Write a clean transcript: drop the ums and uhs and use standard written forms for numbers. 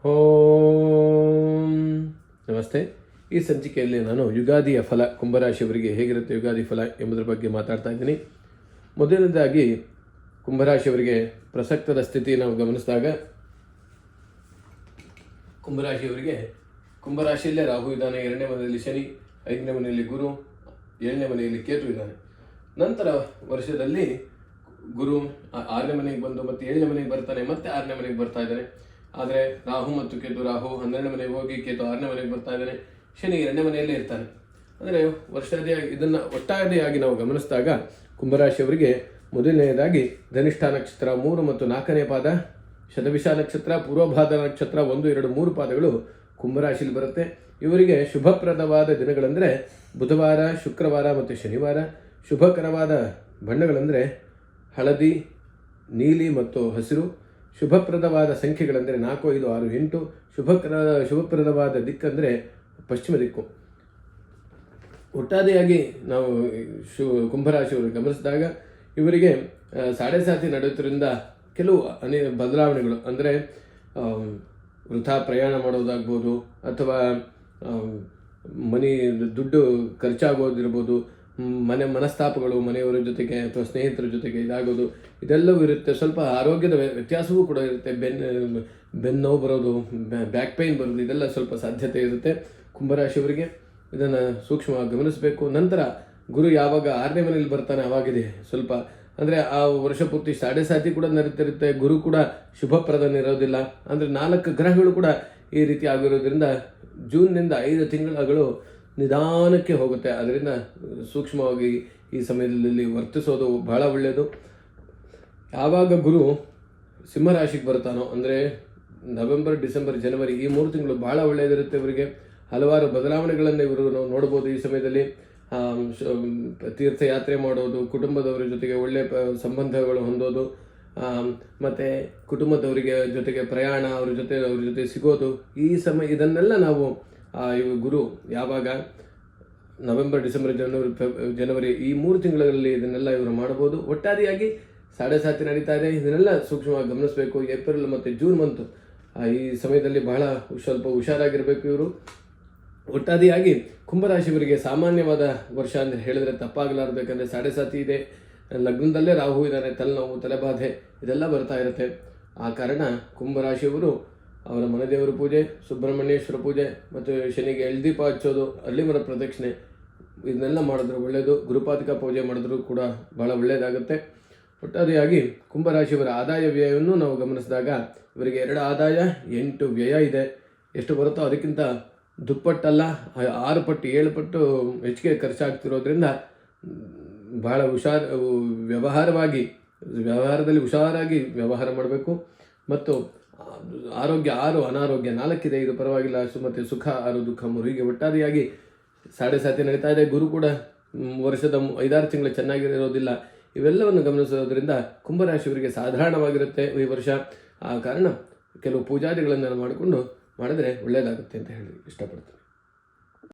ಓಂ ನಮಸ್ತೆ. ಈ ಸಂಚಿಕೆಯಲ್ಲಿ ನಾನು ಯುಗಾದಿಯ ಫಲ, ಕುಂಭರಾಶಿಯವರಿಗೆ ಹೇಗಿರುತ್ತೆ ಯುಗಾದಿ ಫಲ ಎಂಬುದರ ಬಗ್ಗೆ ಮಾತಾಡ್ತಾ ಇದ್ದೀನಿ. ಮೊದಲನೇದಾಗಿ ಕುಂಭರಾಶಿಯವರಿಗೆ ಪ್ರಸಕ್ತದ ಸ್ಥಿತಿ ನಾವು ಗಮನಿಸಿದಾಗ, ಕುಂಭರಾಶಿಯಲ್ಲೇ ರಾಹು ಇದ್ದಾನೆ, 2ನೇ ಮನೆಯಲ್ಲಿ ಶನಿ, 5ನೇ ಮನೆಯಲ್ಲಿ ಗುರು, 7ನೇ ಮನೆಯಲ್ಲಿ ಕೇತು ಇದ್ದಾನೆ. ನಂತರ ವರ್ಷದಲ್ಲಿ ಗುರು 6ನೇ ಮನೆಗೆ ಬಂದು ಮತ್ತೆ 7ನೇ ಮನೆಗೆ ಬರ್ತಾನೆ, ಮತ್ತೆ 6ನೇ ಮನೆಗೆ ಬರ್ತಾ ಇದ್ದಾನೆ. ಆದರೆ ರಾಹು ಮತ್ತು ಕೇತು, ರಾಹು 12ನೇ ಮನೆಗೆ ಹೋಗಿ ಕೇತು 6ನೇ ಮನೆಗೆ ಬರ್ತಾ ಇದ್ದಾನೆ, ಶನಿ 2ನೇ ಮನೆಯಲ್ಲೇ ಇರ್ತಾನೆ. ಅಂದರೆ ಇದನ್ನು ಒಟ್ಟಾರೆಯಾಗಿ ನಾವು ಗಮನಿಸಿದಾಗ ಕುಂಭರಾಶಿಯವರಿಗೆ ಮೊದಲನೆಯದಾಗಿ ಧನಿಷ್ಠ ನಕ್ಷತ್ರ 3 ಮತ್ತು 4ನೇ ಪಾದ, ಶತಭಿಷ ನಕ್ಷತ್ರ, ಪೂರ್ವಭಾದ ನಕ್ಷತ್ರ 1, 2, 3 ಪಾದಗಳು ಕುಂಭರಾಶಿಯಲ್ಲಿ ಬರುತ್ತೆ. ಇವರಿಗೆ ಶುಭಪ್ರದವಾದ ದಿನಗಳೆಂದರೆ ಬುಧವಾರ, ಶುಕ್ರವಾರ ಮತ್ತು ಶನಿವಾರ. ಶುಭಕರವಾದ ಬಣ್ಣಗಳೆಂದರೆ ಹಳದಿ, ನೀಲಿ ಮತ್ತು ಹಸಿರು. ಶುಭಪ್ರದವಾದ ಸಂಖ್ಯೆಗಳೆಂದರೆ 4, 5, 6, 8. ಶುಭಪ್ರದವಾದ ದಿಕ್ಕಂದರೆ ಪಶ್ಚಿಮ ದಿಕ್ಕು. ಒಟ್ಟಾರೆಯಾಗಿ ನಾವು ಕುಂಭರಾಶಿಯವರು ಗಮನಿಸಿದಾಗ ಇವರಿಗೆ ಸಾಡೆ ಸಾತಿ ನಡೆಯುವುದರಿಂದ ಕೆಲವು ಬದಲಾವಣೆಗಳು, ಅಂದರೆ ವೃಥಾ ಪ್ರಯಾಣ ಮಾಡೋದಾಗ್ಬೋದು, ಅಥವಾ ದುಡ್ಡು ಖರ್ಚಾಗೋದಿರ್ಬೋದು, ಮನಸ್ತಾಪಗಳು ಮನೆಯವರ ಜೊತೆಗೆ ಅಥವಾ ಸ್ನೇಹಿತರ ಜೊತೆಗೆ ಇದಾಗೋದು, ಇದೆಲ್ಲವೂ ಇರುತ್ತೆ. ಸ್ವಲ್ಪ ಆರೋಗ್ಯದ ವ್ಯತ್ಯಾಸವೂ ಕೂಡ ಇರುತ್ತೆ. ಬೆನ್ನು ನೋವು ಬರೋದು, ಬ್ಯಾಕ್ ಪೈನ್ ಬರೋದು, ಇದೆಲ್ಲ ಸ್ವಲ್ಪ ಸಾಧ್ಯತೆ ಇರುತ್ತೆ ಕುಂಭರಾಶಿಯವರಿಗೆ. ಇದನ್ನು ಸೂಕ್ಷ್ಮವಾಗಿ ಗಮನಿಸಬೇಕು. ನಂತರ ಗುರು ಯಾವಾಗ 6ನೇ ಮನೆಯಲ್ಲಿ ಬರ್ತಾನೆ ಆವಾಗಿದೆ ಸ್ವಲ್ಪ, ಅಂದರೆ ಆ ವರ್ಷ ಪೂರ್ತಿ ಸಾಡೆ ಸಾತಿ ಕೂಡ ನಡೀತಿರುತ್ತೆ. ಗುರು ಕೂಡ ಶುಭಪ್ರದನಿರೋದಿಲ್ಲ. ಅಂದರೆ 4 ಗ್ರಹಗಳು ಕೂಡ ಈ ರೀತಿ ಆಗಿರೋದ್ರಿಂದ ಜೂನ್ನಿಂದ 5 ತಿಂಗಳು ನಿಧಾನಕ್ಕೆ ಹೋಗುತ್ತೆ. ಅದರಿಂದ ಸೂಕ್ಷ್ಮವಾಗಿ ಈ ಸಮಯದಲ್ಲಿ ವರ್ತಿಸೋದು ಬಹಳ ಒಳ್ಳೆಯದು. ಯಾವಾಗ ಗುರು ಸಿಂಹರಾಶಿಗೆ ಬರ್ತಾನೋ, ಅಂದರೆ ನವೆಂಬರ್, ಡಿಸೆಂಬರ್, ಜನವರಿ ಈ 3 ತಿಂಗಳು ಬಹಳ ಒಳ್ಳೆಯದಿರುತ್ತೆ. ಇವರಿಗೆ ಹಲವಾರು ಬದಲಾವಣೆಗಳನ್ನು ಇವರು ನೋಡ್ಬೋದು. ಈ ಸಮಯದಲ್ಲಿ ತೀರ್ಥಯಾತ್ರೆ ಮಾಡೋದು, ಕುಟುಂಬದವರ ಜೊತೆಗೆ ಒಳ್ಳೆಯ ಸಂಬಂಧಗಳು ಹೊಂದೋದು, ಮತ್ತು ಕುಟುಂಬದವರಿಗೆ ಜೊತೆಗೆ ಪ್ರಯಾಣ, ಅವ್ರ ಜೊತೆ ಸಿಗೋದು, ಇದನ್ನೆಲ್ಲ ನಾವು ಗುರು ಯಾವಾಗ ನವೆಂಬರ್, ಡಿಸೆಂಬರ್, ಜನವರಿ ಈ 3 ತಿಂಗಳಲ್ಲಿ ಇದನ್ನೆಲ್ಲ ಇವರು ಮಾಡಬಹುದು. ಒಟ್ಟಾರೆಯಾಗಿ ಸಾಡೆ ಸಾತಿ ನಡೀತಾ ಇದೆ. ಇದನ್ನೆಲ್ಲ ಸೂಕ್ಷ್ಮವಾಗಿ ಗಮನಿಸಬೇಕು. ಏಪ್ರಿಲ್ ಮತ್ತು ಜೂನ್ ಮಂತು ಈ ಸಮಯದಲ್ಲಿ ಬಹಳ ಸ್ವಲ್ಪ ಹುಷಾರಾಗಿರಬೇಕು ಇವರು. ಒಟ್ಟಾರೆಯಾಗಿ ಕುಂಭರಾಶಿಯವರಿಗೆ ಸಾಮಾನ್ಯವಾದ ವರ್ಷ ಅಂತ ಹೇಳಿದ್ರೆ ತಪ್ಪಾಗಲಾರದು. ಯಾಕಂದರೆ ಸಾಡೆ ಸಾತಿ ಇದೆ, ಲಗ್ನದಲ್ಲೇ ರಾಹು ಇದ್ದಾನೆ, ತಲೆನೋವು, ತಲೆಬಾಧೆ ಇದೆಲ್ಲ ಬರ್ತಾ ಇರುತ್ತೆ. ಆ ಕಾರಣ ಕುಂಭರಾಶಿಯವರು ಅವರ ಮನೆದೇವರ ಪೂಜೆ, ಸುಬ್ರಹ್ಮಣ್ಯೇಶ್ವರ ಪೂಜೆ ಮತ್ತು ಶನಿಗೆ ಎಳ್ದೀಪ ಹಚ್ಚೋದು, ಅರಳಿಮರ ಪ್ರದಕ್ಷಿಣೆ ಇದನ್ನೆಲ್ಲ ಮಾಡಿದ್ರು ಒಳ್ಳೆಯದು. ಗುರುಪಾತಿಕ ಪೂಜೆ ಮಾಡಿದ್ರು ಕೂಡ ಭಾಳ ಒಳ್ಳೆಯದಾಗುತ್ತೆ. ಒಟ್ಟಾರೆಯಾಗಿ ಕುಂಭರಾಶಿಯವರ ಆದಾಯ ವ್ಯಯವನ್ನು ನಾವು ಗಮನಿಸಿದಾಗ ಇವರಿಗೆ 2 ಆದಾಯ 8 ವ್ಯಯ ಇದೆ. ಎಷ್ಟು ಬರುತ್ತೋ ಅದಕ್ಕಿಂತ ದುಪ್ಪಟ್ಟಲ್ಲ, 6 ಪಟ್ಟು 7 ಪಟ್ಟು ಹೆಚ್ಚಿಗೆ ಖರ್ಚಾಗ್ತಿರೋದ್ರಿಂದ ಬಹಳ ವ್ಯವಹಾರದಲ್ಲಿ ಹುಷಾರಾಗಿ ವ್ಯವಹಾರ ಮಾಡಬೇಕು. ಮತ್ತು ಆರೋಗ್ಯ 6, ಅನಾರೋಗ್ಯ 4 ಇದೆ. ಇದು ಪರವಾಗಿಲ್ಲ. ಮತ್ತು ಸುಖ 6, ದುಃಖ 3. ಹೀಗೆ ಒಟ್ಟಾರೆಯಾಗಿ ಸಾಡೆ ಸಾತಿ ನಡೀತಾ ಇದೆ. ಗುರು ಕೂಡ ವರ್ಷದ 5-6 ತಿಂಗಳು ಚೆನ್ನಾಗಿರೋದಿಲ್ಲ. ಇವೆಲ್ಲವನ್ನು ಗಮನಿಸೋದ್ರಿಂದ ಕುಂಭರಾಶಿಯವರಿಗೆ ಸಾಧಾರಣವಾಗಿರುತ್ತೆ ಈ ವರ್ಷ. ಆ ಕಾರಣ ಕೆಲವು ಪೂಜಾದಿಗಳನ್ನು ಮಾಡಿಕೊಂಡು ಮಾಡಿದ್ರೆ ಒಳ್ಳೆಯದಾಗುತ್ತೆ ಅಂತ ಹೇಳಿ ಇಷ್ಟಪಡ್ತೀನಿ.